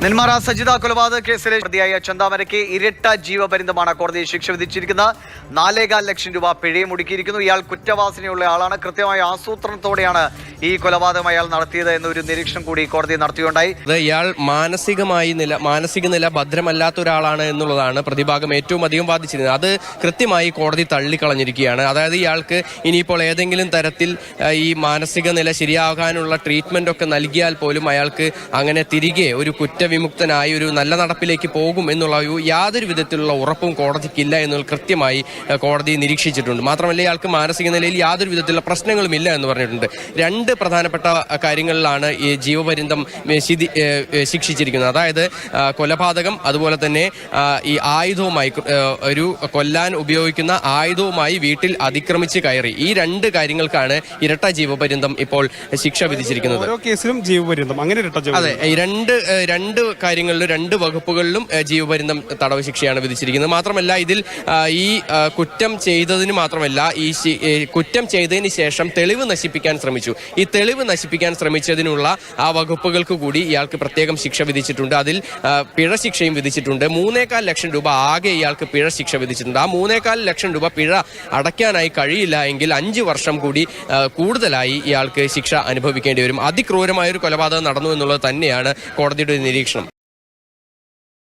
നെന്മാറ സജിത കൊലപാതക കേസിലെ പ്രതിയായ ചന്താമരയ്ക്ക് ഇരട്ട ജീവപര്യന്തമാണ് കോടതി ശിക്ഷ വിധിച്ചിരിക്കുന്നത്. 4.25 ലക്ഷം രൂപ പിഴയും ഒടുക്കിയിരിക്കുന്നു. ഇയാൾ കുറ്റവാസനയുള്ള ആളാണ്. കൃത്യമായ ആസൂത്രണത്തോടെയാണ് ഈ കൊലപാതകം അയാൾ നടത്തിയത് എന്നൊരു നിരീക്ഷണം കൂടി കോടതി നടത്തിയുണ്ടായി. ഇയാൾ മാനസിക നില ഭദ്രമല്ലാത്ത ഒരാളാണ് എന്നുള്ളതാണ് പ്രതിഭാഗം ഏറ്റവും അധികം വാദിച്ചിരുന്നത്. അത് കൃത്യമായി കോടതി തള്ളിക്കളഞ്ഞിരിക്കുകയാണ്. അതായത് ഇയാൾക്ക് ഇനിയിപ്പോൾ ഏതെങ്കിലും തരത്തിൽ ഈ മാനസിക നില ശരിയാകാനുള്ള ട്രീറ്റ്മെന്റ് ഒക്കെ നൽകിയാൽ പോലും അയാൾക്ക് അങ്ങനെ തിരികെ ഒരു കുറ്റവിമുക്തനായി ഒരു നല്ല നടപ്പിലേക്ക് പോകും എന്നുള്ള യാതൊരു വിധത്തിലുള്ള ഉറപ്പും കോടതിക്കില്ല എന്നുള്ള കൃത്യമായി കോടതി നിരീക്ഷിച്ചിട്ടുണ്ട്. മാത്രമല്ല ഇയാൾക്ക് മാനസിക നിലയിൽ യാതൊരു വിധത്തിലുള്ള പ്രശ്നങ്ങളുമില്ല എന്ന് പറഞ്ഞിട്ടുണ്ട്. രണ്ട് പ്രധാനപ്പെട്ട കാര്യങ്ങളിലാണ് ഈ ജീവപര്യന്തം ശിക്ഷിച്ചിരിക്കുന്നത്. അതായത് കൊലപാതകം, അതുപോലെ തന്നെ ഈ ആയുധവുമായി ഒരു കൊല്ലാൻ ഉപയോഗിക്കുന്ന ആയുധവുമായി വീട്ടിൽ അതിക്രമിച്ച് കയറി, ഈ രണ്ട് കാര്യങ്ങൾക്കാണ് ഇരട്ട ജീവപര്യന്തം ഇപ്പോൾ ശിക്ഷ വിധിച്ചിരിക്കുന്നത്. ഓരോ കേസിലും ജീവപര്യന്തം, അങ്ങനെ അതെ, ഈ രണ്ട് കാര്യങ്ങളിലും രണ്ട് വകുപ്പുകളിലും ജീവപര്യന്തം തടവ് ശിക്ഷയാണ് വിധിച്ചിരിക്കുന്നത്. മാത്രമല്ല ഇതിൽ ഈ കുറ്റം ചെയ്തതിന് മാത്രമല്ല ഈ കുറ്റം ചെയ്തതിന് ശേഷം തെളിവ് നശിപ്പിക്കാൻ ശ്രമിച്ചു. ഈ തെളിവ് നശിപ്പിക്കാൻ ശ്രമിച്ചതിനുള്ള ആ വകുപ്പുകൾക്ക് കൂടി ഇയാൾക്ക് പ്രത്യേകം ശിക്ഷ വിധിച്ചിട്ടുണ്ട്. അതിൽ പിഴ ശിക്ഷയും വിധിച്ചിട്ടുണ്ട്. 3.25 ലക്ഷം രൂപ ആകെ ഇയാൾക്ക് പിഴ ശിക്ഷ വിധിച്ചിട്ടുണ്ട്. ആ 3.25 ലക്ഷം രൂപ പിഴ അടയ്ക്കാനായി കഴിയില്ല എങ്കിൽ 5 വർഷം കൂടി കൂടുതലായി ഇയാൾക്ക് ശിക്ഷ അനുഭവിക്കേണ്ടി വരും. അതിക്രൂരമായൊരു കൊലപാതകം നടന്നു എന്നുള്ളത് തന്നെയാണ് കോടതിയുടെ നിരീക്ഷണം.